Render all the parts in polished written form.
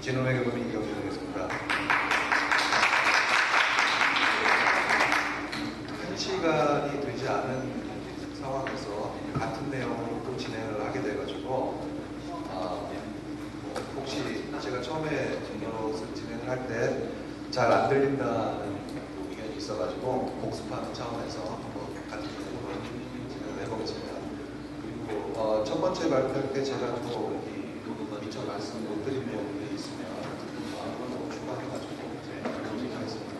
진흥회계 법인 이경주 되겠습니다. 1시간이 되지 않은 상황에서 같은 내용으로 또 진행을 하게 돼가지고 혹시 제가 처음에 이것을 진행을 할 때 잘 안 들린다는 의견이 있어가지고 복습하는 차원에서 한번 같은 내용으로 진행을 해보겠습니다. 그리고 첫 번째 발표할 때 제가 또 미처 말씀 못 드린 부분이 있으면 추가해가지고 하겠습니다.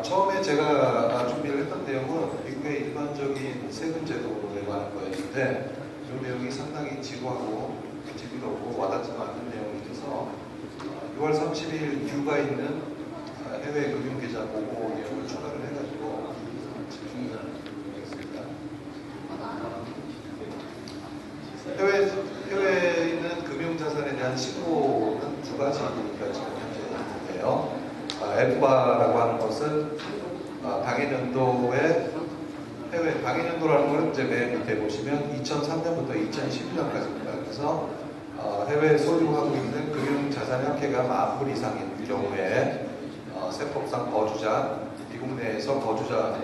처음에 제가 준비를 했던 내용은 미국의 일반적인 세금 제도에 관한 거였는데 이 내용이 상당히 지루하고 재미없고 와닿지가 않는 내용이 있어서 6월 30일 이유가 있는 해외 금융계좌 보고 내용을 추가를 해가지고 진행하겠습니다. 해외에 있는 금융자산에 대한 신고는 두 가지가 지금 현재 있는데요. FBA라고 하는 것은 당해년도에 해외 당해년도라는 것은 이제 맨 밑에 보시면 2003년부터 2012년까지입니다. 그래서 해외 소유하고 있는 금융자산 형태가 10,000불 이상인 경우에 세법상 거주자, 미국 내에서 거주자,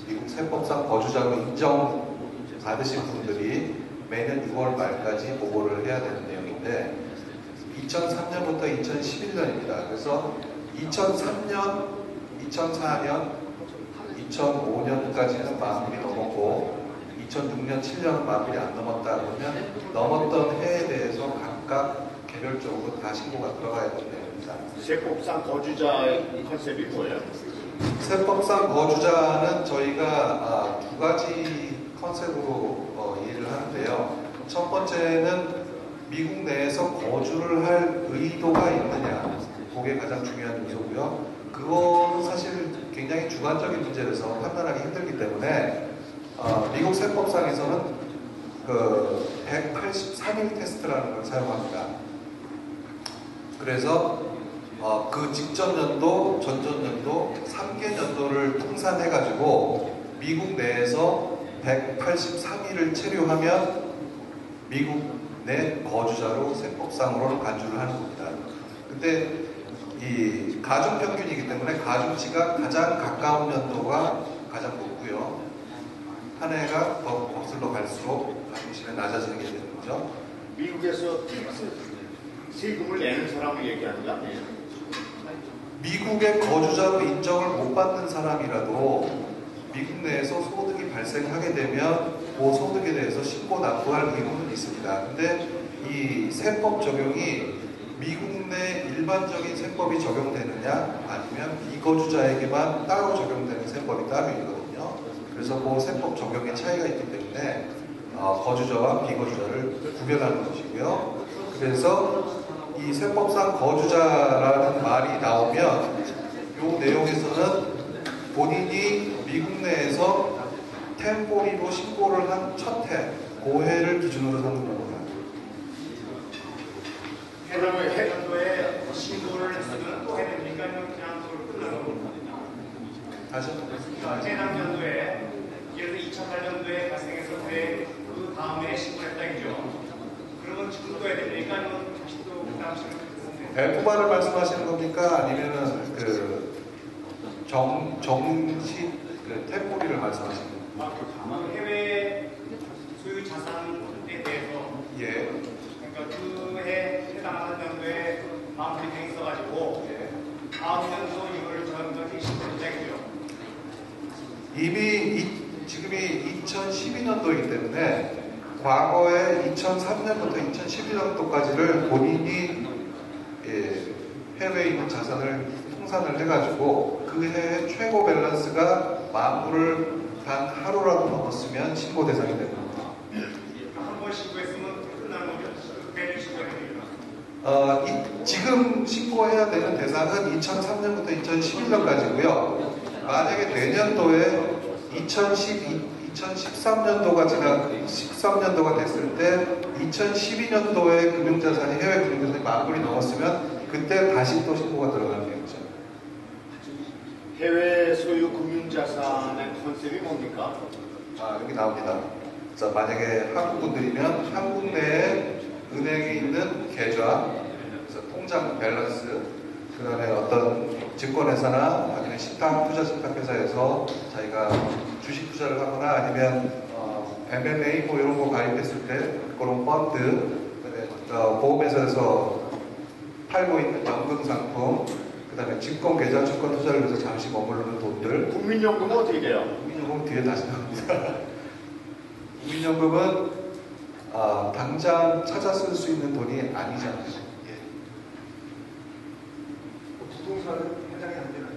미국 세법상 거주자로 인정받으신 분들이 매년 6월 말까지 보고를 해야 되는 내용인데 2003년부터 2011년입니다. 그래서 2003년, 2004년, 2005년까지는 10,000불이 넘었고 2006년, 7년은 10,000불이 안 넘었다 그러면 넘었던 해에 대해서 각각 개별적으로 다 신고가 들어가야 되는 내용입니다. 세법상 거주자의 컨셉이 뭐예요? 세법상 거주자는 저희가 두 가지 컨셉으로 이해를 하는데요. 첫 번째는 미국 내에서 거주를 할 의도가 있느냐, 그게 가장 중요한 요소고요. 그거는 사실 굉장히 주관적인 문제라서 판단하기 힘들기 때문에 미국 세법상에서는 그 183일 테스트라는 걸 사용합니다. 그래서 그 직전 연도, 전전 연도, 3개 연도를 통산해가지고 미국 내에서 183일을 체류하면 미국 내 거주자로 세법상으로는 간주를 하는 겁니다. 근데 이 가중평균이기 때문에 가중치가 가장 가까운 연도가 가장 높고요. 한 해가 더 거슬러 갈수록 가중치는 낮아지는 게 되는 거죠. 미국에서 세금을 내는 사람을 얘기하는 거 아니에요? 미국의 거주자로 인정을 못 받는 사람이라도 미국 내에서 소득이 발생하게 되면 그 소득에 대해서 신고 납부할 의무는 있습니다. 근데 이 세법 적용이 미국 내 일반적인 세법이 적용되느냐 아니면 비거주자에게만 따로 적용되는 세법이 따로 있거든요. 그래서 그 세법 적용의 차이가 있기 때문에 거주자와 비거주자를 구별하는 것이고요. 그래서 이 세법상 거주자라는 말이 나오면 이 내용에서는 본인이 미국 내에서 템포리로 신고를 한 첫 해, 그 해를 기준으로 삼는 겁니다. 해년도에 신고를 했으면 또 해야 됩니까? 아니면 그냥 그걸 끝나는 겁니까? 다시 해당 연도에 예를 들어 2008년도에 발생해서 그 다음에 신고를 했다 이죠. 그러면 지금도 해야 됩니까? 아니면 다시 또 그 당시에 FBA를 말씀하시는 겁니까? 아니면은 그 정식 그 템포리를 말씀하시는 겁니까? 해외 소유 자산에 대해서 예. 그러니까 그 해 해당하는 연도에 마무리 돼 있어가지고 다음 연도 이걸 전적이 신고했다고요. 이미 지금이 2012년도이기 때문에 과거에 2003년부터 2012년도까지를 본인이 해외에 있는 자산을 통산을 해가지고 그 해의 최고 밸런스가 10,000불을 단 하루라도 넘었으면 신고 대상이 됩니다. 한 번 신고했으면 끝나는 거죠. 매년 신고해야 됩니다. 지금 신고해야 되는 대상은 2003년부터 2011년까지고요. 만약에 내년도에 2013년도가 됐을 때 2012년도에 금융자산이 해외 금융자산이 10,000불이 넘었으면 그때 다시 또 신고가 들어가는 거죠. 해외 소유 금융자산의 컨셉이 뭡니까? 여기 나옵니다. 그래서 만약에 한국 분들이면 한국 내에 은행에 있는 계좌, 그래서 통장 밸런스, 그 다음에 어떤 증권회사나 아니면 신탁, 투자 신탁회사에서 자기가 주식 투자를 하거나 아니면 MMA 뭐 이런 거 가입했을 때 그런 펀드, 그다음에 보험회사에서 팔고 있는 연금 상품, 그 다음에 증권 계좌, 증권 투자를 위해서 잠시 머무르는 돈들. 국민연금은 어떻게 돼요? 국민연금은 뒤에 다시 나옵니다. 국민연금은 당장 찾아 쓸 수 있는 돈이 아니잖아요. 예. 부동산은 해당이 안 되나요?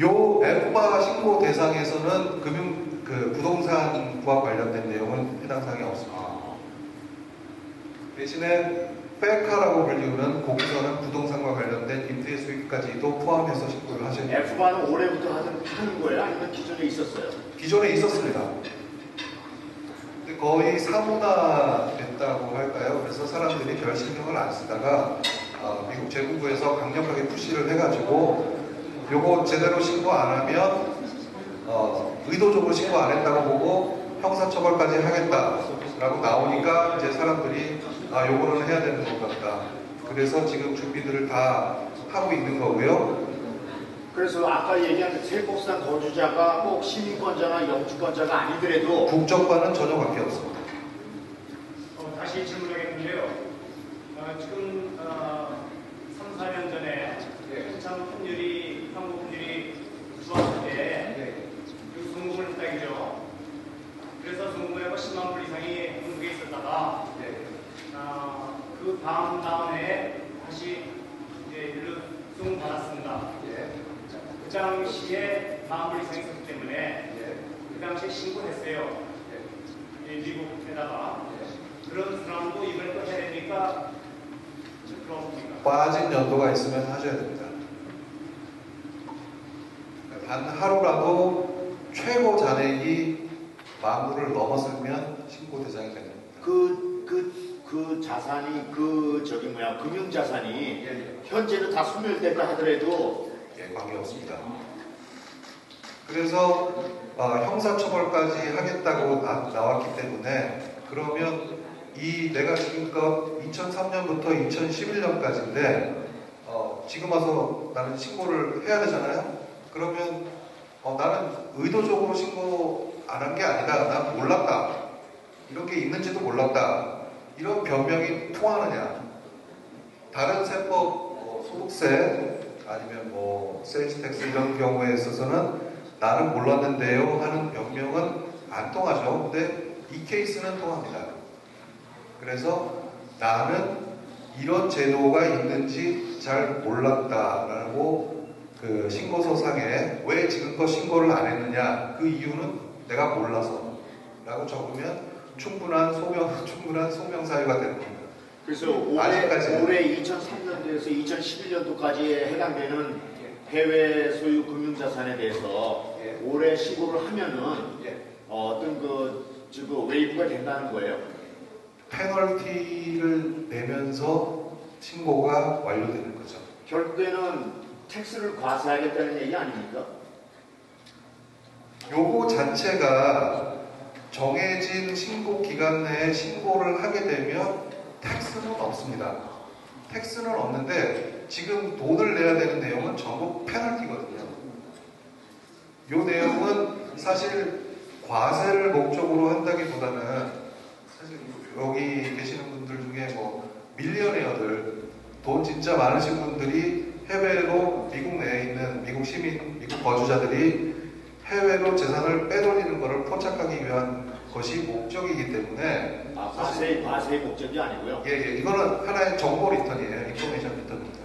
요 에프바 신고 대상에서는 부동산과 관련된 내용은 해당 사항이 없습니다. 대신에 페카라고 불리우는 거기서는 부동산과 관련된 임대 수익까지도 포함해서 신고를 하셔야 돼요. F바는 올해부터 하는 거예요? 아니면 기존에 있었어요? 기존에 있었습니다. 근데 거의 사문화됐다고 할까요? 그래서 사람들이 별 신경을 안 쓰다가 미국 재무부에서 강력하게 푸시를 해가지고 요거 제대로 신고 안 하면 의도적으로 신고 안 했다고 보고 형사처벌까지 하겠다라고 나오니까 이제 사람들이 요거는 해야 되는 것 같다. 그래서 지금 준비들을 다 하고 있는 거고요. 그래서 아까 얘기한 세법상 거주자가 꼭 시민권자나 영주권자가 아니더라도 국적과는 전혀 관계없습니다. 다시 질문하겠는데요. 지금 3, 4년 전에 한참 한국 분들이 좋았을 때 송금을 했다기죠. 그래서 송금에 10만 불 이상이 한국에 있었다가 그 다음에 다시 이제 송금 받았습니다. 그 당시에 10,000 불 이상이 있었기 때문에 그 당시에 신고했어요. 미국에다가. 그런 사람도 이번에 또 해야 되니까 그렇습니까? 빠진 연도가 있으면 하셔야 됩니다. 단 하루라도 최고 잔액이 10,000불을 넘었으면 신고 대상이 됩니다. 그 자산이 금융 자산이 현재는 다 소멸됐다 하더라도 관계없습니다. 그래서 형사처벌까지 하겠다고 나왔기 때문에 그러면 내가 지금껏 2003년부터 2011년까지인데 지금 와서 나는 신고를 해야 되잖아요. 그러면 나는 의도적으로 신고 안 한 게 아니다. 난 몰랐다. 이런 게 있는지도 몰랐다. 이런 변명이 통하느냐. 다른 세법, 소득세 아니면 세일즈텍스 이런 경우에 있어서는 나는 몰랐는데요 하는 변명은 안 통하죠. 근데 이 케이스는 통합니다. 그래서 나는 이런 제도가 있는지 잘 몰랐다라고 그 신고서상에 왜 지금껏 신고를 안 했느냐 그 이유는 내가 몰라서 라고 적으면 충분한 소명 사유가 되는 겁니다. 그래서 올해 2003년도에서 2011년도까지에 해당되는 해외 소유 금융자산에 대해서 올해 신고를 하면은 어떤 웨이브가 된다는 거예요. 페널티를 내면서 신고가 완료되는 거죠. 결국에는 텍스를 과세하겠다는 얘기 아닙니까? 요거 자체가 정해진 신고 기간 내에 신고를 하게 되면 텍스는 없습니다. 텍스는 없는데 지금 돈을 내야 되는 내용은 전부 페널티거든요. 요 내용은 사실 과세를 목적으로 한다기보다는 사실 여기 계시는 분들 중에 밀리어네어들 돈 진짜 많으신 분들이 해외로 미국 내에 있는 미국 시민, 미국 거주자들이 해외로 재산을 빼돌리는 것을 포착하기 위한 것이 목적이기 때문에 과세의 목적이 아니고요. 예, 이거는 하나의 정보 리턴이에요. 인포메이션 리턴입니다.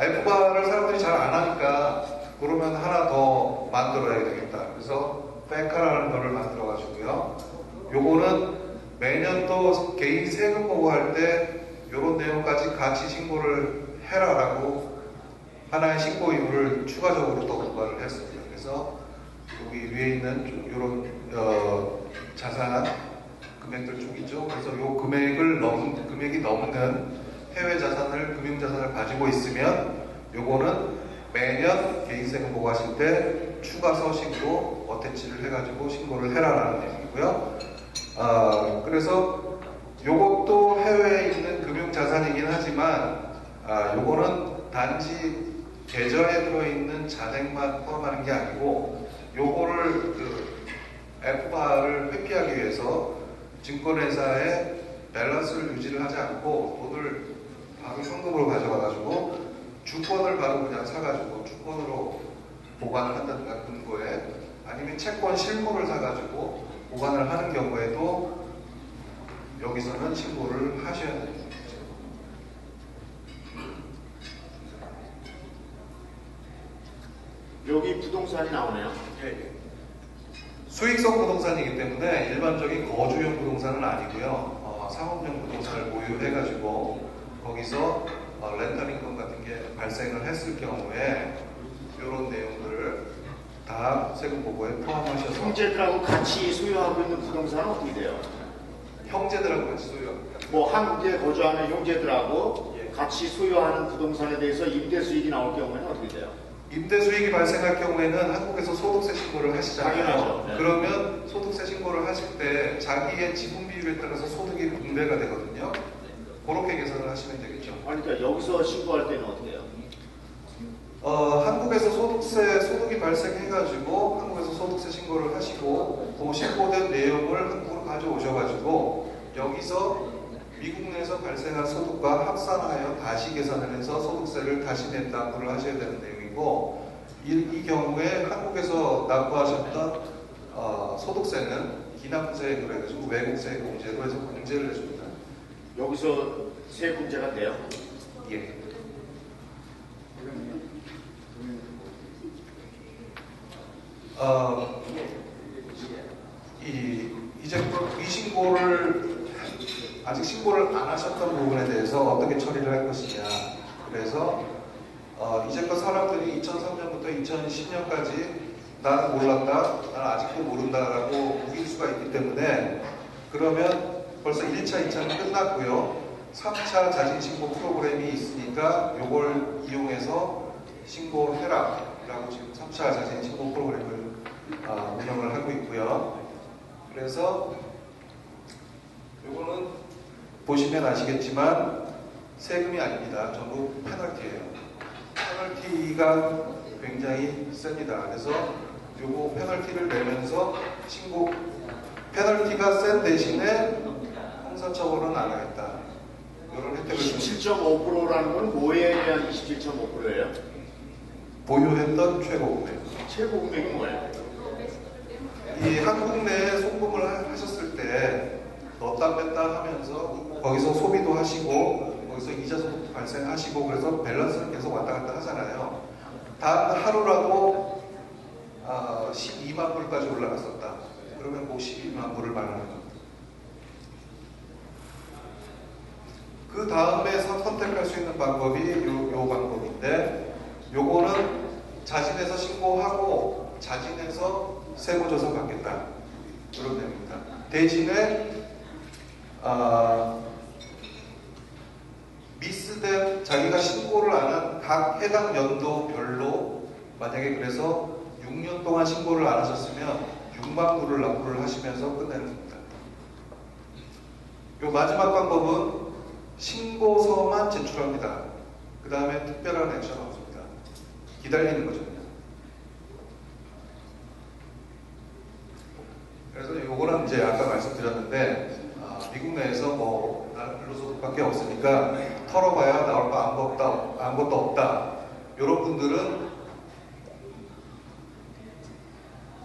F바를 사람들이 잘 안 하니까 그러면 하나 더 만들어야 되겠다. 그래서 페카라는 거를 만들어 가지고요. 요거는 매년 또 개인 세금 보고할 때 요런 내용까지 같이 신고를 해라라고 하나의 신고 의무를 추가적으로 또 부과를 했습니다. 그래서 여기 위에 있는 요런 자산 금액들 쭉 있죠. 그래서 요 금액이 넘는 해외 자산을 금융 자산을 가지고 있으면 요거는 매년 개인세금 보고하실 때 추가 서신도 어태치를 해가지고 신고를 해라라는 내용이고요. 그래서 요것도 해외에 있는 금융자산이긴 하지만 요거는 단지 계좌에 들어있는 잔액만 포함하는 게 아니고 요거를 그 F바를 회피하기 위해서 증권회사에 밸런스를 유지를 하지 않고 돈을 바로 현금으로 가져가가지고 주권을 바로 그냥 사가지고 주권으로 보관을 한다든가 금고에 아니면 채권 실물을 사가지고 보관을 하는 경우에도 여기서는 신고를 하셔야 됩니다. 여기 부동산이 나오네요. 수익성 부동산이기 때문에 일반적인 거주용 부동산은 아니고요. 상업용 부동산을 보유해가지고 거기서 렌탈 인컴 같은 게 발생을 했을 경우에 이런 내용들을 다 세금 보고에 포함하셔서 형제들하고 같이 소유하고 있는 부동산은 어떻게 돼요? 형제들하고 같이 소유합니다. 뭐 한국에 거주하는 형제들하고 예. 같이 소유하는 부동산에 대해서 임대 수익이 나올 경우에는 어떻게 돼요? 임대 수익이 발생할 경우에는 한국에서 소득세 신고를 하시잖아요. 당연하죠. 네. 그러면 소득세 신고를 하실 때 자기의 지분 비율에 따라서 소득이 분배가 되거든요. 그렇게 계산을 하시면 되겠죠. 그러니까 여기서 신고할 때는 어떻게 해요? 한국에서 소득이 발생해가지고 한국에서 소득세 신고를 하시고 그 신고된 내용을 한국으로 가져오셔가지고 여기서 미국 내에서 발생한 소득과 합산하여 다시 계산을 해서 소득세를 다시 납부를 하셔야 되는 내용이고 이 경우에 한국에서 납부하셨던 소득세는 기납세액으로 해가지고 외국세 공제로 해서 공제를 해줍니다. 여기서 세금제가 돼요? 예. 이제 이 신고를 아직 신고를 안 하셨던 부분에 대해서 어떻게 처리를 할 것이냐. 그래서 이제껏 사람들이 2003년부터 2010년까지 나는 몰랐다, 나는 아직도 모른다라고 우길 수가 있기 때문에 그러면 벌써 1차, 2차는 끝났고요. 3차 자진신고 프로그램이 있으니까 이걸 이용해서 신고해라 라고 지금 3차 자진신고 프로그램을 운영을 하고 있고요. 그래서 이거는 보시면 아시겠지만 세금이 아닙니다. 전부 페널티예요. 페널티가 굉장히 셉니다. 그래서 요거 페널티를 내면서 페널티가 센 대신에 형사처벌은 안 하겠다. 이런 혜택을 27.5%라는 건 뭐에 대한 27.5%예요? 보유했던 최고금액. 최고 금액이 뭐예요? 이 한국 내에 송금을 하셨을 때 넣었다 뺐다 하면서 거기서 소비도 하시고 거기서 이자 소득도 발생하시고 그래서 밸런스를 계속 왔다 갔다 하잖아요. 단 하루라도 12만 불까지 올라갔었다. 그러면 그 12만 불을 말하는 겁니다. 그 다음에 선택할 수 있는 방법이 요 방법인데 요거는 자진해서 신고하고 자진해서 세무조사 받겠다. 그런 내용입니다. 대신에 미스된 자기가 신고를 안 한 각 해당 연도별로 만약에 그래서 6년 동안 신고를 안 하셨으면 6만 불을 납부를 하시면서 끝내는 겁니다. 요 마지막 방법은 신고서만 제출합니다. 그 다음에 특별한 액션 없습니다. 기다리는 거죠. 그래서 요거는 이제 아까 말씀드렸는데 미국 내에서 뭐 나는 근로소득밖에 없으니까 털어봐야 나올 거 아무것도 없다. 이런 분들은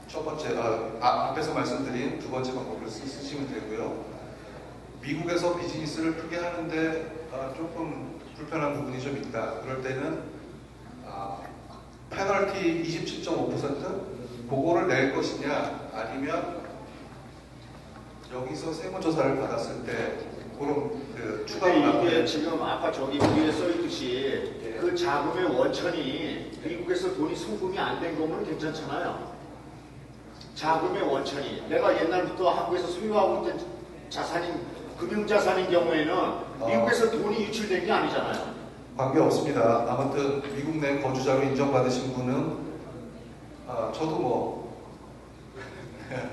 첫 번째 앞에서 말씀드린 두 번째 방법을 쓰시면 되고요. 미국에서 비즈니스를 크게 하는데 조금 불편한 부분이 좀 있다. 그럴 때는 페널티 27.5% 그거를 낼 것이냐 아니면 여기서 세무조사를 받았을 때 그런 그 추가 이게 지금 아까 저기 위에 써있듯이 그 자금의 원천이 미국에서 돈이 송금이 안 된 거면 괜찮잖아요. 자금의 원천이 내가 옛날부터 한국에서 소유하고 있던 자산인 금융자산인 경우에는 미국에서 돈이 유출된 게 아니잖아요. 관계 없습니다. 아무튼 미국 내 거주자로 인정받으신 분은 저도 뭐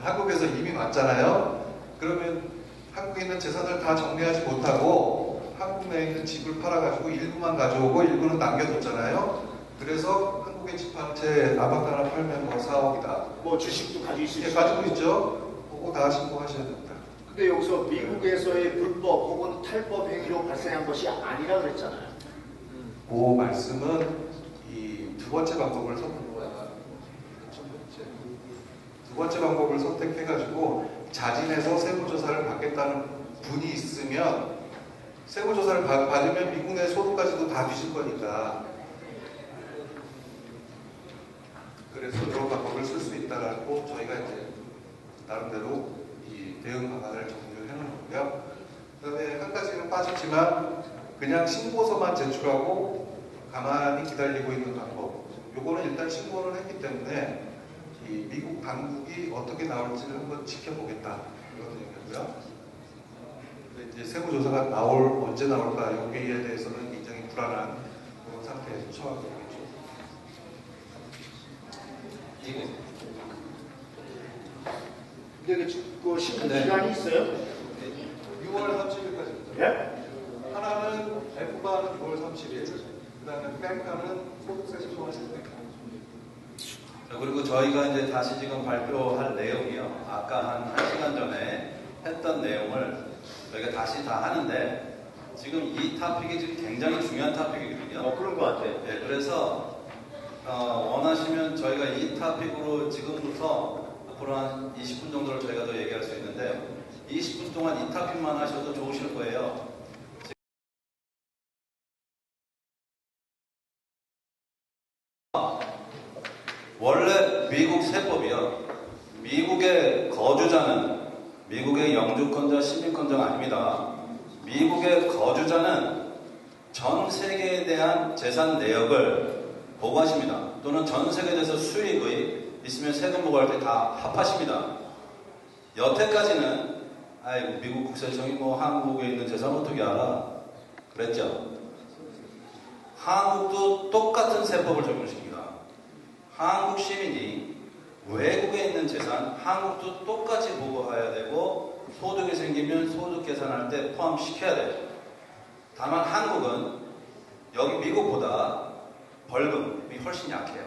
한국에서 이민 왔잖아요. 그러면 한국에 있는 재산을 다 정리하지 못하고 한국 내에 있는 집을 팔아가지고 일부만 가져오고 일부는 남겨뒀잖아요. 그래서 한국에 집 한 채 아파트 하나 팔면 뭐 4억이다. 뭐 주식도 가지고 있을 예, 수 가지고 있고. 있죠. 그거 다 신고하셔야 됩니다. 근데 여기서 미국에서의 불법 혹은 탈법 행위로 발생한 것이 아니라 그랬잖아요. 그 말씀은 이 두 번째 방법을 두 번째 방법을 선택해가지고 자진해서 세무조사를 받겠다는 분이 있으면 세무조사를 받으면 미국 내 소득까지도 다 뒤질 거니까 그래서 이런 방법을 쓸 수 있다라고 저희가 이제 나름대로 이 대응 방안을 정리를 해놓은 거고요. 그다음에 한 가지는 빠졌지만 그냥 신고서만 제출하고 가만히 기다리고 있는 방법. 요거는 일단 신고를 했기 때문에 이 미국 당국이 어떻게 나올지를 한번 지켜보겠다 이런 얘기고요. 근데 이제 세무조사가 언제 나올까 여기에 대해서는 굉장히 불안한 그런 상태에서 처하게 되겠죠. 근데 그 신고 기간이 있어요? 6월 30일까지입니다. 예? 하나는 F바는 6월 30일, 그 다음에 백가는 소득세 신고할 때. 자, 그리고 저희가 이제 다시 지금 발표할 내용이요. 아까 한 1시간 전에 했던 내용을 저희가 다시 다 하는데 지금 이 토픽이 지금 굉장히 중요한 토픽이거든요. 그런 것 같아. 네, 그래서 원하시면 저희가 이 토픽으로 지금부터 앞으로 한 20분 정도를 저희가 더 얘기할 수 있는데 20분 동안 이 토픽만 하셔도 좋으실 거예요. 원래 미국 세법이요. 미국의 거주자는 미국의 영주권자, 시민권자가 아닙니다. 미국의 거주자는 전 세계에 대한 재산 내역을 보고하십니다. 또는 전 세계에 대해서 수익의 있으면 세금 보고할 때 다 합하십니다. 여태까지는 아이고 미국 국세청이 뭐 한국에 있는 재산 어떻게 알아? 그랬죠. 한국도 똑같은 세법을 적용시킵니다. 한국 시민이 외국에 있는 재산 한국도 똑같이 보고해야 되고 소득이 생기면 소득 계산할 때 포함시켜야 돼요. 다만 한국은 여기 미국보다 벌금이 훨씬 약해요.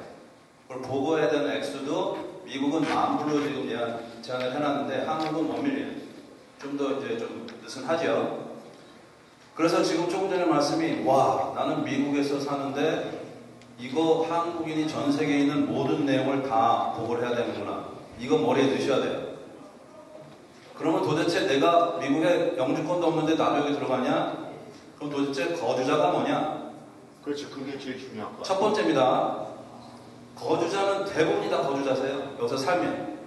그걸 보고해야 되는 액수도 미국은 만불로 지금 제한을 해놨는데 한국은 1밀리언. 좀 더 이제 좀 느슨하죠. 그래서 지금 조금 전에 말씀이 와 나는 미국에서 사는데 이거 한국인이 전 세계에 있는 모든 내용을 다 보고를 해야 되는구나. 이거 머리에 드셔야 돼요. 그러면 도대체 내가 미국에 영주권도 없는데 나도 여기 들어가냐? 그럼 도대체 거주자가 뭐냐? 그렇죠. 그게 제일 중요한 거. 첫 번째입니다. 거주자는 대부분이 다 거주자세요. 여기서 살면.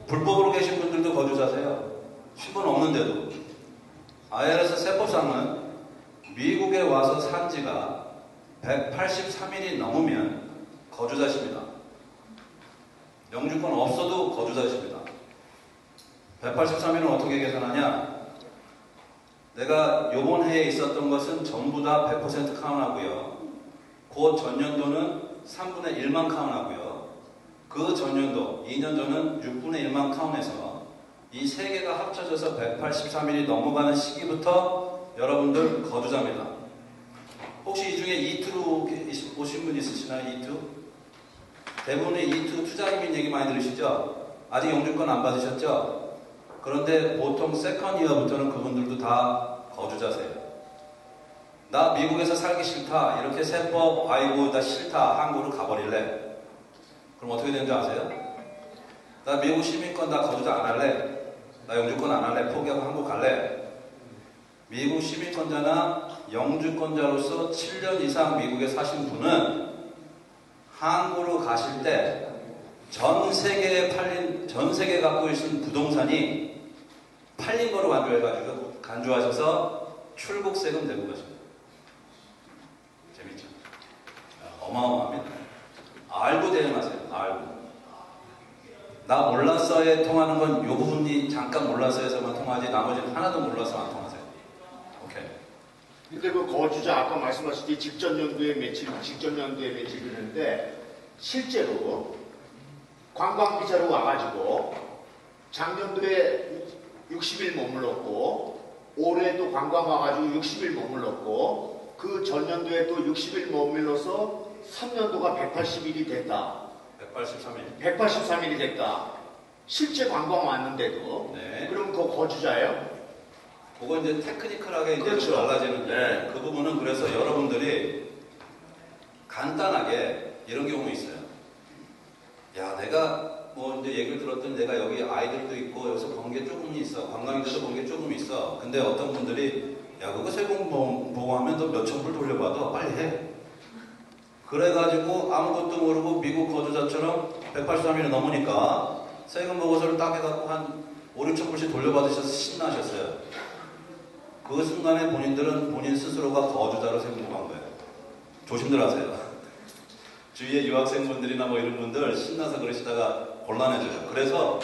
불법으로 계신 분들도 거주자세요. 신분 없는데도. IRS 세법상은 미국에 와서 산 지가 183일이 넘으면 거주자십니다. 영주권 없어도 거주자십니다. 183일은 어떻게 계산하냐? 내가 요번 해에 있었던 것은 전부 다 100% 카운트하고요. 그 전년도는 3분의 1만 카운트하고요. 그 전년도, 2년 전은 6분의 1만 카운트해서 이 세 개가 합쳐져서 183일이 넘어가는 시기부터 여러분들 거주자입니다. 혹시 이 중에 이투로 오신 분 있으시나요? 이투? 대부분의 이투 투자이민 얘기 많이 들으시죠? 아직 영주권 안 받으셨죠? 그런데 보통 세컨 이어부터는 그분들도 다 거주자세요. 나 미국에서 살기 싫다. 이렇게 세법 아이고 나 싫다. 한국으로 가버릴래. 그럼 어떻게 되는지 아세요? 나 미국 시민권 다 거주자 안 할래. 나 영주권 안 할래. 포기하고 한국 갈래. 미국 시민권자나 영주권자로서 7년 이상 미국에 사신 분은 한국으로 가실 때 전 세계에 전 세계에 갖고 계신 부동산이 팔린 거로 간주하셔서 출국 세금 내고 가십니다. 재밌죠? 어마어마합니다. 알고 대응하세요. 알고. 나 몰랐어에 통하는 건 요 부분이 잠깐 몰랐어에서만 통하지 나머지는 하나도 몰라서 안 통하세요. 오케이. 근데 그 거주자 아까 말씀하셨듯이 직전 연도에 며칠 그러는데 실제로 관광 비자로 와가지고 작년도에 60일 머물렀고 올해 또 관광 와가지고 60일 머물렀고 그 전년도에 또 60일 머물러서 3년도가 180일이 됐다. 183일. 183일이 됐다. 실제 관광 왔는데도. 네. 그럼 그거 거주자예요? 그거 이제 테크니컬하게 이제 그렇죠. 좀 달라지는데 네. 그 부분은 그래서 여러분들이 간단하게 이런 경우 있어요. 야, 내가 뭐 이제 얘기를 들었더니 내가 여기 아이들도 있고 여기서 번 게 조금 있어. 관광객들도 번 게 조금 있어. 근데 어떤 분들이 야, 그거 세금 보고 하면 너 몇천 불 돌려받아. 빨리 해. 그래가지고 아무것도 모르고 미국 거주자처럼 183일이 넘으니까 세금 보고서를 딱 해갖고 한 5, 6천 불씩 돌려받으셔서 신나셨어요. 그 순간에 본인들은 본인 스스로가 거주자로 세금보고한 거예요. 조심들 하세요. 주위에 유학생분들이나 뭐 이런 분들 신나서 그러시다가 곤란해져요. 그래서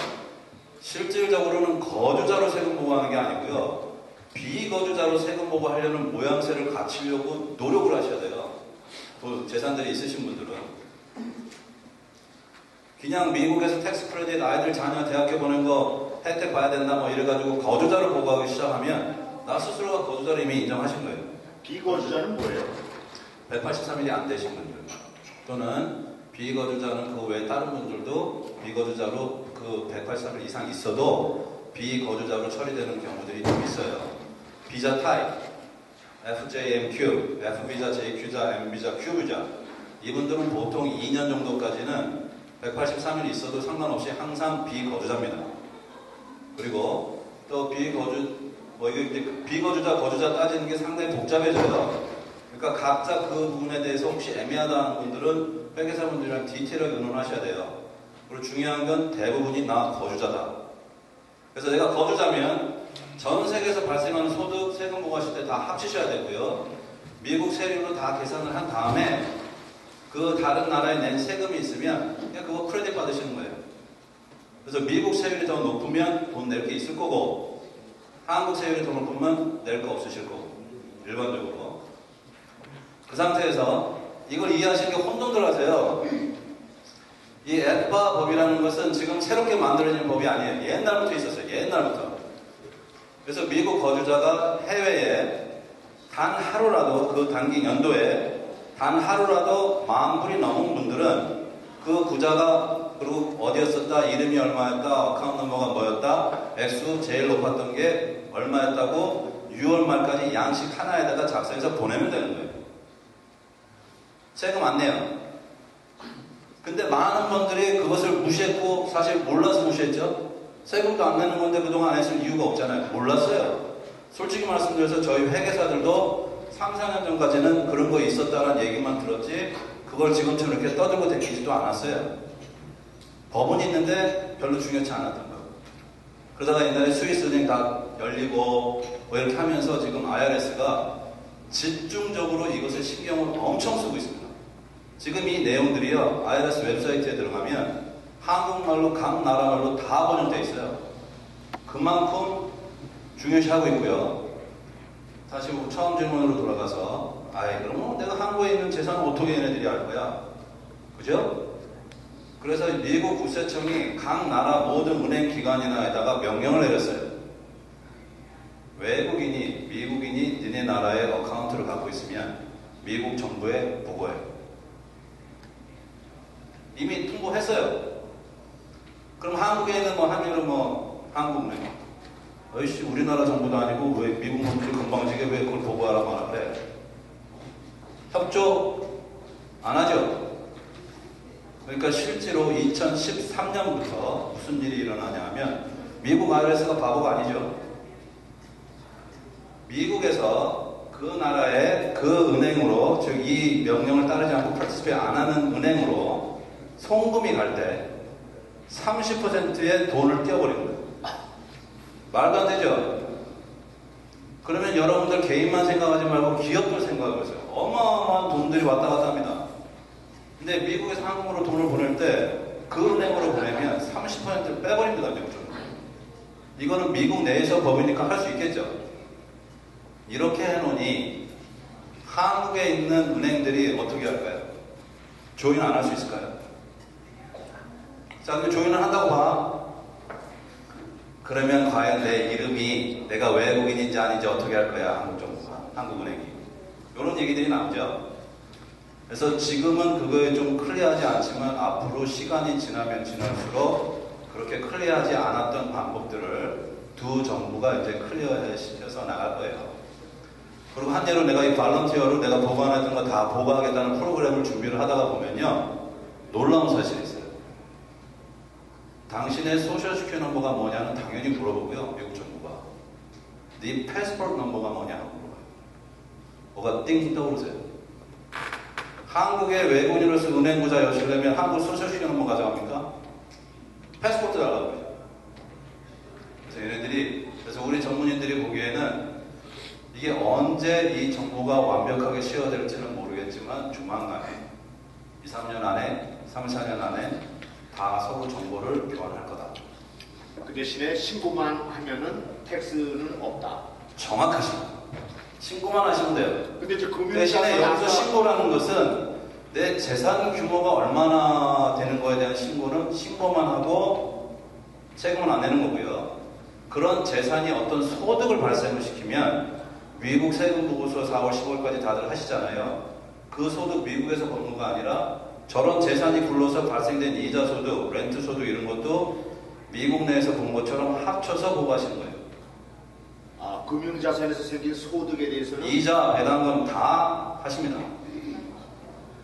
실질적으로는 거주자로 세금 보고하는 게 아니고요. 비거주자로 세금 보고하려는 모양새를 갖추려고 노력을 하셔야 돼요. 또 재산들이 있으신 분들은. 그냥 미국에서 텍스 크레딧 아이들 자녀 대학교 보낸 거 혜택 봐야 된다 뭐 이래가지고 거주자로 보고하기 시작하면 나 스스로가 거주자를 이미 인정하신 거예요. 비거주자는 뭐예요? 183일이 안 되신 분들 또는 비거주자는 그 외에 다른 분들도 비거주자로 그 183일 이상 있어도 비거주자로 처리되는 경우들이 좀 있어요. 비자 타입 FJMQ, F비자, JQ자, M비자, Q비자 이분들은 보통 2년 정도까지는 183일 있어도 상관없이 항상 비거주자입니다. 그리고 또 비거주자, 거주자 따지는 게 상당히 복잡해져요. 그러니까 각자 그 부분에 대해서 혹시 애매하다는 분들은 회계사분들이랑 디테일하게 의논하셔야 돼요. 그리고 중요한 건 대부분이 나 거주자다. 그래서 내가 거주자면 전 세계에서 발생하는 소득 세금 보고하실 때 다 합치셔야 되고요. 미국 세율로 다 계산을 한 다음에 그 다른 나라에 낸 세금이 있으면 그냥 그거 크레딧 받으시는 거예요. 그래서 미국 세율이 더 높으면 돈 낼 게 있을 거고 한국 세율이 더 높으면 낼 거 없으실 거고 일반적으로 그 상태에서 이걸 이해하시는 게 혼돈들 하세요. 이 에파 법이라는 것은 지금 새롭게 만들어진 법이 아니에요. 옛날부터 있었어요. 옛날부터. 그래서 미국 거주자가 해외에 단 하루라도 그 단기 연도에 단 하루라도 10,000불이 넘은 분들은 그 구자가 그리고 어디였었다, 이름이 얼마였다, 어카운트 넘버가 뭐였다, 액수 제일 높았던 게 얼마였다고 6월 말까지 양식 하나에다가 작성해서 보내면 되는 거예요. 세금 안 내요. 근데 많은 분들이 그것을 무시했고 사실 몰라서 무시했죠. 세금도 안 내는 건데 그동안 안 했을 이유가 없잖아요. 몰랐어요. 솔직히 말씀드려서 저희 회계사들도 3, 4년 전까지는 그런 거 있었다는 얘기만 들었지 그걸 지금처럼 이렇게 떠들고 다니지도 않았어요. 법은 있는데 별로 중요치 않았던 거예요. 그러다가 옛날에 스위스은행 다 열리고 뭐 이렇게 하면서 지금 IRS가 집중적으로 이것을 신경을 엄청 쓰고 있습니다. 지금 이 내용들이요, IRS 웹사이트에 들어가면 한국말로 각 나라말로 다 번역되어 있어요. 그만큼 중요시하고 있고요. 다시 처음 질문으로 돌아가서 그럼 내가 한국에 있는 재산은 어떻게 얘네들이 알 거야? 그죠? 그래서 미국 국세청이 각 나라 모든 은행 기관이나에다가 명령을 내렸어요. 외국인이, 미국인이 니네 나라의 어카운트를 갖고 있으면 미국 정부에 보고해요. 이미 통보했어요. 그럼 한국에 있는 한일은 한국은행. 어이씨, 우리나라 정부도 아니고 왜 미국 놈들이 건방지게 왜 그걸 보고하라고 하라 그래? 협조 안 하죠? 그러니까 실제로 2013년부터 무슨 일이 일어나냐 하면 미국 IRS가 바보가 아니죠. 미국에서 그 나라의 그 은행으로, 즉 이 명령을 따르지 않고 파티스페이트 안 하는 은행으로 송금이 갈 때 30%의 돈을 떼어버리는 거예요. 말도 안 되죠? 그러면 여러분들 개인만 생각하지 말고 기업들 생각해보세요. 어마어마한 돈들이 왔다 갔다 합니다. 근데 미국에서 한국으로 돈을 보낼 때 그 은행으로 보내면 30%를 빼버립니다. 이거는 미국 내에서 법이니까 할 수 있겠죠. 이렇게 해놓으니 한국에 있는 은행들이 어떻게 할까요? 조인 안 할 수 있을까요? 자, 근데 조인을 한다고 봐. 그러면 과연 내 이름이 내가 외국인인지 아닌지 어떻게 할 거야, 한국 정부가, 한국은행이. 이런 얘기들이 나오죠. 그래서 지금은 그거에 좀 클리어하지 않지만 앞으로 시간이 지나면 지날수록 그렇게 클리어하지 않았던 방법들을 두 정부가 이제 클리어시켜서 나갈 거예요. 그리고 한예로 내가 이 발런티어로 내가 보관했던 거 다 보고하겠다는 프로그램을 준비를 하다가 보면요, 놀라운 사실이 있어요. 당신의 소셜시큐 넘버가 뭐냐는 당연히 물어보고요, 미국 정부가. 네 패스포트 넘버가 뭐냐고 물어봐요. 뭐가 띵 떠오르세요? 한국의 외국인으로서 은행구자 여시려면 한국 소셜시큐 넘버 가져갑니까? 패스포트 달라고 그래요. 그래서 얘네들이, 그래서 우리 전문인들이 보기에는 이게 언제 이 정보가 완벽하게 시어될지는 모르겠지만 조만간에 2, 3년 안에, 3, 4년 안에 다 서로 정보를 교환할 거다. 그 대신에 신고만 하면은 텍스는 없다. 정확하십니다. 신고만 하시면 돼요. 근데 이제 대신에 여기서 신고라는 것은 내 재산 규모가 얼마나 되는 거에 대한 신고만 하고 세금은 안 내는 거고요. 그런 재산이 어떤 소득을 발생을 시키면 미국 세금 보고서 4월 15일까지 다들 하시잖아요. 그 소득 미국에서 버는 거 아니라 저런 재산이 굴러서 발생된 이자 소득, 렌트 소득 이런 것도 미국 내에서 본 것처럼 합쳐서 보고하시는 거예요. 아, 금융자산에서 생긴 소득에 대해서는 이자, 배당금 다 하십니다.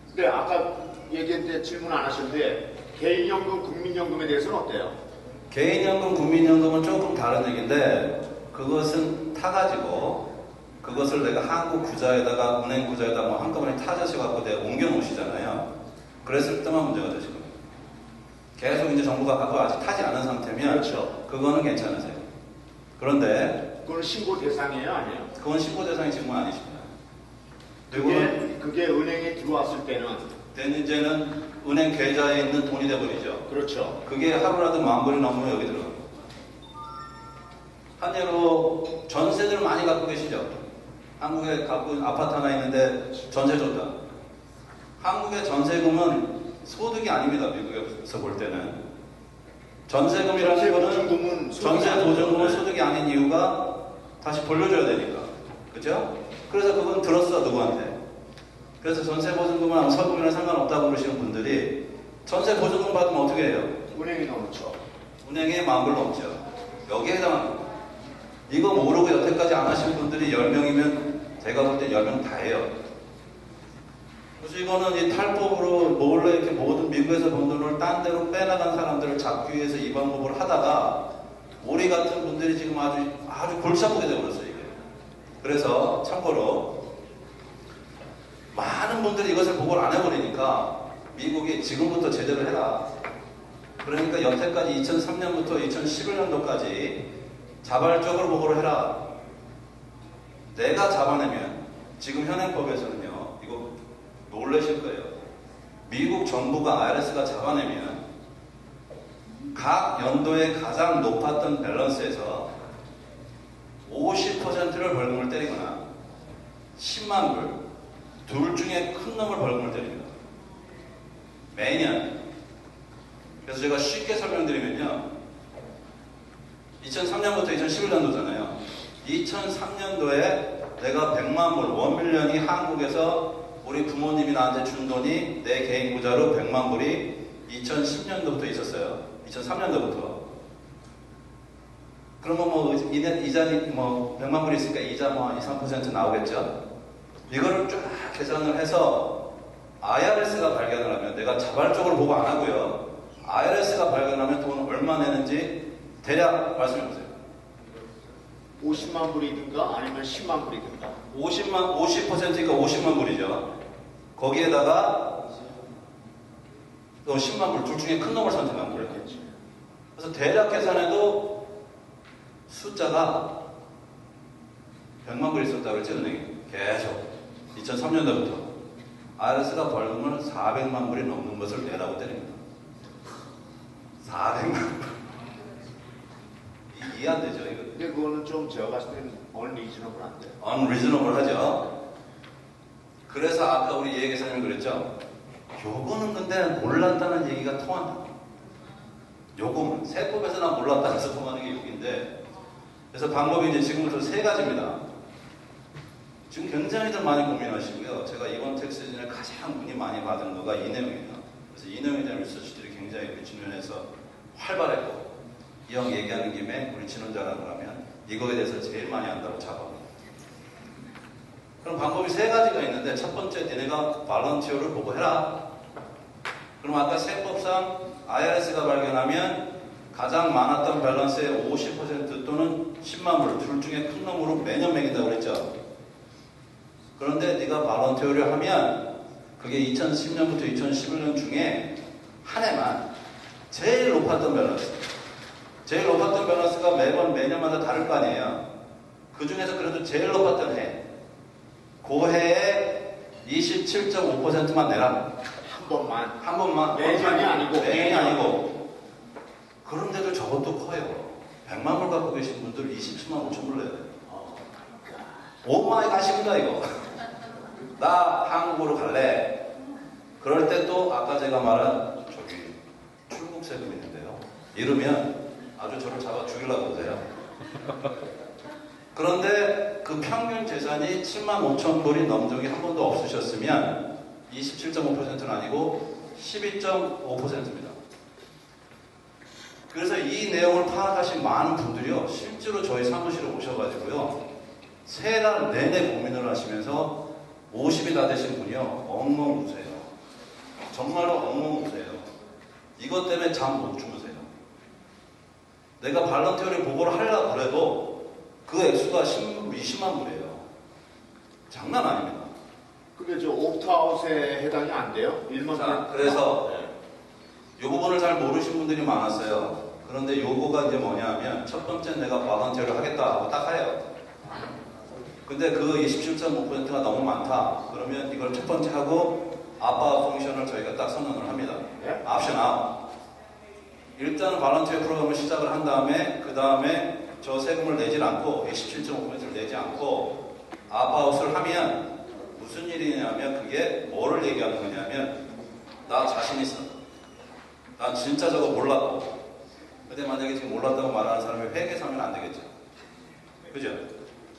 근데 아까 얘기했는데 질문 안 하셨는데 개인연금, 국민연금에 대해서는 어때요? 개인연금, 국민연금은 조금 다른 얘기인데 그것은 타가지고 그것을 내가 한국 구자에다가 은행 구자에다가 뭐 한꺼번에 타자셔갖고 내가 옮겨 놓으시잖아요. 그랬을 때만 문제가 되실 겁니다. 계속 이제 정부가 갖고 아직 타지 않은 상태면 그렇죠. 그거는 괜찮으세요. 그런데 그건 신고 대상이에요, 아니에요? 그건 신고 대상이 지금은 아니십니다. 그리고 그게 은행에 들어왔을 때는 이제는 은행 계좌에 있는 돈이 돼버리죠. 그렇죠. 그게 하루라도 10,000불이 넘으면 여기 들어갑니다. 한 예로 전세들 많이 갖고 계시죠? 한국에 갖고 있는 아파트 하나 있는데 전세 줬다. 한국의 전세금은 소득이 아닙니다. 미국에서 볼 때는. 전세금이라는 거는 전세 보증금은 소득이 아닌 이유가 다시 돌려줘야 되니까. 그죠? 그래서 그건 들었어, 누구한테. 그래서 전세 보증금은 아무 서금이랑 상관없다고 그러시는 분들이 전세 보증금 받으면 어떻게 해요? 은행이 넘죠. 은행에 10,000불 넘죠. 여기에 해당합니다. 이거 모르고 여태까지 안 하신 분들이 10명이면 제가 볼 때 10명 다 해요. 그래서 이거는 이 탈법으로 몰래 이렇게 모든 미국에서 번 돈을 딴 데로 빼나간 사람들을 잡기 위해서 이 방법을 하다가 우리 같은 분들이 지금 아주 골치 아프게 되어버렸어요, 이게. 그래서 참고로 많은 분들이 이것을 보고를 안 해버리니까 미국이 지금부터 제대로 해라. 그러니까 여태까지 2003년부터 2011년도까지 자발적으로 보고를 해라. 내가 잡아내면 지금 현행법에서는요, 이거 놀라실 거예요. 미국 정부가 IRS가 잡아내면 각 연도에 가장 높았던 밸런스에서 50%를 벌금을 때리거나 10만 불, 둘 중에 큰 놈을 벌금을 때립니다. 매년. 그래서 제가 쉽게 설명드리면요, 2003년부터 2011년도잖아요. 2003년도에 내가 100만 불, 1밀리언이 한국에서 우리 부모님이 나한테 준 돈이 내 개인 구자로 100만 불이 2010년도부터 있었어요. 2003년도부터. 그러면 뭐 이자니 뭐 100만 불이 있으니까 이자 뭐 2, 3% 나오겠죠. 이거를 쫙 계산을 해서 IRS가 발견을 하면 내가 자발적으로 보고 안 하고요. IRS가 발견하면 돈을 얼마 내는지 대략 말씀해 보세요. 50만 불이든가 아니면 10만 불이든가. 50%니까 50만 불이죠. 거기에다가 또 10만 불, 둘 중에 큰 놈을 선택한 거예요. 그래서 대략 계산해도 숫자가 100만 불이 있었다고 그랬죠, 은행이. 계속. 2003년도부터. IRS가 벌금을 400만 불이 넘는 것을 내라고 때립니다. 400만 불. 이해 안 되죠, 이거. 근데 그거는 좀 제가 봤을 때는 unreasonable 안 돼요. unreasonable 하죠. 그래서 아까 우리 예 계사님이 그랬죠. 요거는 근데 몰랐다는 얘기가 통한다. 요거는 세법에서나 몰랐다 해서 통하는 게 여기인데, 그래서 방법이 이제 지금부터 세 가지입니다. 지금 굉장히들 많이 고민하시고요. 제가 이번 텍스 시즌에 가장 문의 많이 받은 거가 이 내용이에요. 그래서 이 내용에 대한 리서치들이 굉장히 우리 진원에서 활발했고, 이 형 얘기하는 김에 우리 진원자라고 하면 이거에 대해서 제일 많이 안다고 잡아요. 그럼 방법이 세 가지가 있는데, 첫 번째, 니네가 발런티어를 보고 해라. 그럼 아까 세법상 IRS가 발견하면 가장 많았던 밸런스의 50% 또는 10만 불, 둘 중에 큰 놈으로 매년 매긴다고 그랬죠. 그런데 네가 발런티어를 하면 그게 2010년부터 2011년 중에 한 해만 제일 높았던 밸런스, 제일 높았던 밸런스가 매년마다 다를 거 아니에요. 그 중에서 그래도 제일 높았던 해, 그 해에 27.5%만 내라. 한 번만. 매년이 아니고. 매년이 아니고. 그런데도 저것도 커요. 100만 불 갖고 계신 분들 27만 5천 불 내야 돼요. 오마이 가십니다, 이거. 나 한국으로 갈래. 그럴 때 또 아까 제가 말한 저기 출국 세금 있는데요. 이러면 아주 저를 잡아 죽이려고 그러세요. 그런데 그 평균 재산이 7만 5천 불이 넘은 적이 한 번도 없으셨으면 27.5%는 아니고 12.5%입니다. 그래서 이 내용을 파악하신 많은 분들이요, 실제로 저희 사무실에 오셔가지고요, 세 달 내내 고민을 하시면서 50이 다 되신 분이요, 엉엉 우세요. 정말로 엉엉 우세요. 이것 때문에 잠 못 주무세요. 내가 발런티어리 보고를 하려고 그래도 그 액수가 20만 불이에요. 장난 아닙니다. 그게 저 옵트아웃에 해당이 안 돼요? 자, 그래서 이 부분을 잘 모르신 분들이 많았어요. 그런데 요거가 이제 뭐냐 하면, 첫 번째 내가 발런티어를 하겠다 하고 딱 해요. 근데 그 27.5%가 너무 많다. 그러면 이걸 첫 번째 하고 아빠 펑션을 저희가 딱 선언을 합니다. 옵션 아웃. 일단은 발런티어 프로그램을 시작을 한 다음에, 그 다음에 저 세금을 내질 않고 27.5%를 내지 않고 아웃을 하면 무슨 일이냐면, 그게 뭐를 얘기하는 거냐면, 나 자신 있어. 난 진짜 저거 몰랐고. 근데 만약에 지금 몰랐다고 말하는 사람이 회계사면 안 되겠죠. 그죠?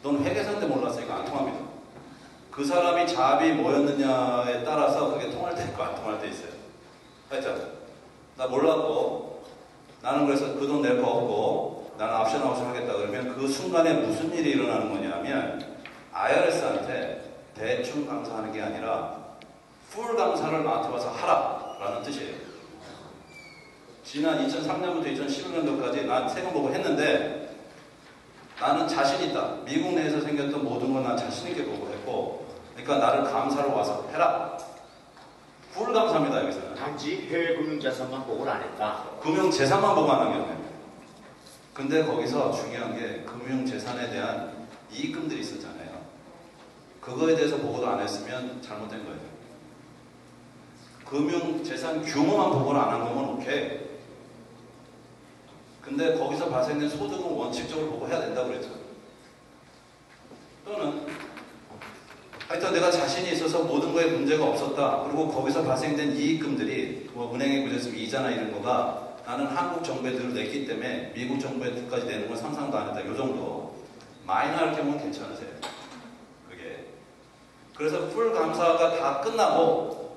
넌 회계사인데 몰랐으니까 안 통합니다. 그 사람이 잡이 뭐였느냐에 따라서 그게 통할 때 있고 안 통할 때 있어요. 하여튼 나 몰랐고, 나는 그래서 그 돈 낼 거 없고 나는 옵션 아웃을 하겠다 그러면 그 순간에 무슨 일이 일어나는 거냐면, IRS한테 대충 감사하는 게 아니라 풀 감사를 나한테 와서 하라 라는 뜻이에요. 지난 2003년부터 2011년도까지 난 세금 보고 했는데 나는 자신 있다. 미국 내에서 생겼던 모든 건 난 자신 있게 보고했고, 그러니까 나를 감사로 와서 해라. 풀 감사입니다, 여기서는. 단지 해외 금융자산만 보고를 안 했다. 금융재산만 보고 안 한 게 아니에요. 근데 거기서 중요한 게 금융재산에 대한 이익금들이 있었잖아요. 그거에 대해서 보고도 안 했으면 잘못된 거예요. 금융재산 규모만 보고를 안 한 거면 오케이. 근데 거기서 발생된 소득은 원칙적으로 보고 해야 된다고 그랬죠. 또는 하여튼 내가 자신이 있어서 모든 거에 문제가 없었다. 그리고 거기서 발생된 이익금들이 뭐 은행에 묻었으면 이자나 이런 거가 나는 한국 정부에 늘 냈기 때문에 미국 정부에까지 내는 건 상상도 안 했다. 요 정도. 마이너 할 경우는 괜찮으세요. 그게. 그래서 풀 감사가 다 끝나고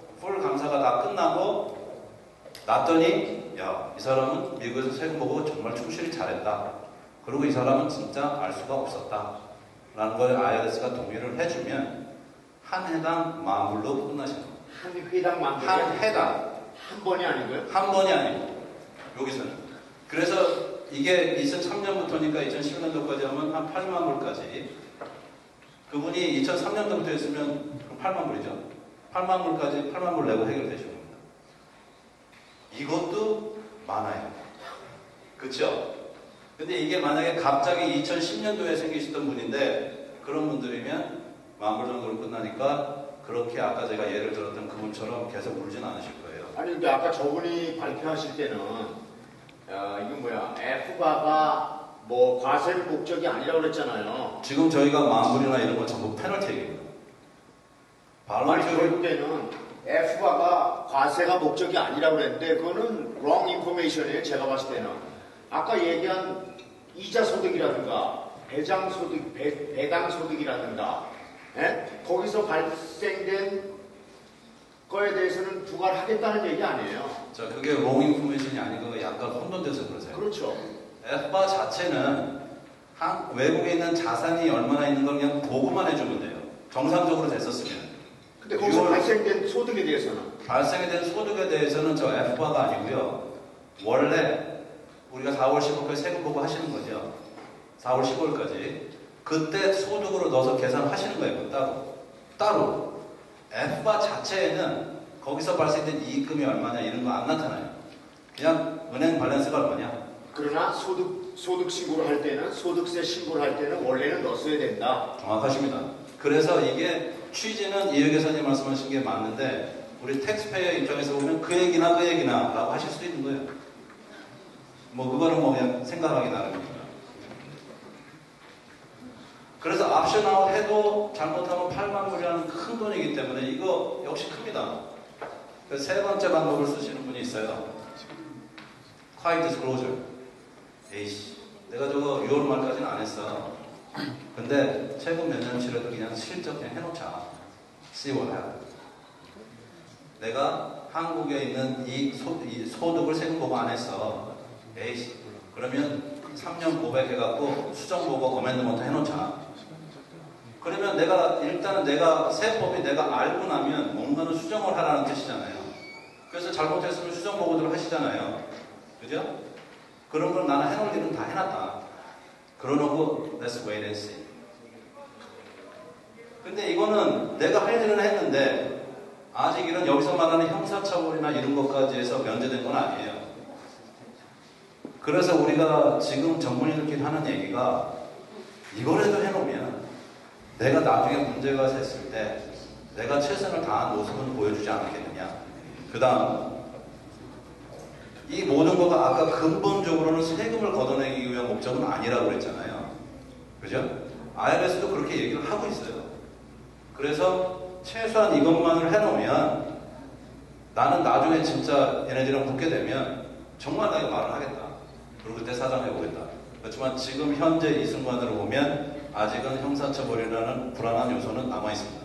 났더니, 야, 이 사람은 미국에서 세금 보고 정말 충실히 잘했다. 그리고 이 사람은 진짜 알 수가 없었다. 라는 걸 IRS가 동의를 해주면 한 해당 만불로 끝나시는 거예요. 한 회당 만불. 한 해당. 한 번이 아니고요? 한 번이 아니고. 여기서는. 그래서 이게 2003년부터니까 2010년도까지 하면 한 8만 불까지. 그분이 2003년도부터 했으면 8만 불이죠. 8만 불까지 8만 불 내고 해결되시는 겁니다. 이것도 많아요. 그쵸? 근데 이게 만약에 갑자기 2010년도에 생기셨던 분인데, 그런 분들이면 만불 정도로 끝나니까 그렇게 아까 제가 예를 들었던 그분처럼 계속 울진 않으실 거예요. 아니 근데 아까 저분이 발표하실 때는 이건 뭐야, F바가 뭐 과세를 목적이 아니라고 그랬잖아요. 지금 저희가 만불이나 이런 건 전부 페널티 얘기입니다. 아니 발론티어 결국에는 F바가 과세가 목적이 아니라고 그랬는데 그거는 wrong information이에요. 제가 봤을 때는 아까 얘기한 이자 소득이라든가 배당 소득이라든가 거기서 발생된 거에 대해서는 부과를 하겠다는 얘기 아니에요. 자, 그게 롱 인포메이션이 아니고 약간 혼돈돼서 그러세요. 그렇죠. F바 자체는 외국에 있는 자산이 얼마나 있는 걸 그냥 보고만 해주면 돼요. 정상적으로 됐었으면. 근데 거기서 유월- 발생된 소득에 대해서는 발생에 대한 소득에 대해서는 저 F바가 아니고요. 원래 우리가 4월 15일까지 세금 보고 하시는 거죠. 4월 15일까지. 그때 소득으로 넣어서 계산하시는 거예요. 따로. F바 자체에는 거기서 발생된 이익금이 얼마냐 이런 거 안 나타나요. 그냥 은행 밸런스가 얼마냐. 그러나 소득 신고를 할 때는 소득세 신고를 할 때는 원래는 넣었어야 된다. 정확하십니다. 그래서 이게 취지는 이해계사님 말씀하신 게 맞는데 우리 텍스페이어 입장에서 보면 그 얘기나 라고 하실 수도 있는 거예요. 뭐 그거는 뭐 그냥 생각하기 나름입니다. 그래서 옵션아웃 해도 잘못하면 8만 불이라는 큰 돈이기 때문에 이거 역시 큽니다. 그래서 세 번째 방법을 쓰시는 분이 있어요. Quiet disclosure. 에이씨, 내가 저거 6월 말까지는 안 했어. 근데 최근 몇 년치라도 그냥 실적 그냥 해놓자. See what happens. 내가 한국에 있는 이 소득을 세금 보고 안 했어. 에이씨, 그러면 3년 고백해갖고 수정 보고 어멘드먼트 해놓자. 그러면 일단은 내가 세법이 내가 알고 나면 뭔가는 수정을 하라는 뜻이잖아요. 그래서 잘못했으면 수정 보고들 하시잖아요. 그죠? 그런 걸 나는 해놓을 일은 다 해놨다. 그러놓고 let's wait and see. 근데 이거는 내가 할 일은 했는데 아직 이런 여기서 말하는 형사처벌이나 이런 것까지 해서 면제된 건 아니에요. 그래서 우리가 지금 전문의들끼리 하는 얘기가 이거라도 해놓으면 내가 나중에 문제가 됐을 때 내가 최선을 다한 모습은 보여주지 않겠느냐. 그 다음 이 모든 거가 아까 근본적으로는 세금을 걷어내기 위한 목적은 아니라고 그랬잖아요. 그죠? IRS도 그렇게 얘기를 하고 있어요. 그래서 최소한 이것만을 해놓으면 나는 나중에 진짜 얘네들이랑 붙게 되면 정말 내가 말을 하겠다. 그리고 그때 사장해보겠다. 그렇지만 지금 현재 이 순간으로 보면 아직은 형사처벌이라는 불안한 요소는 남아있습니다.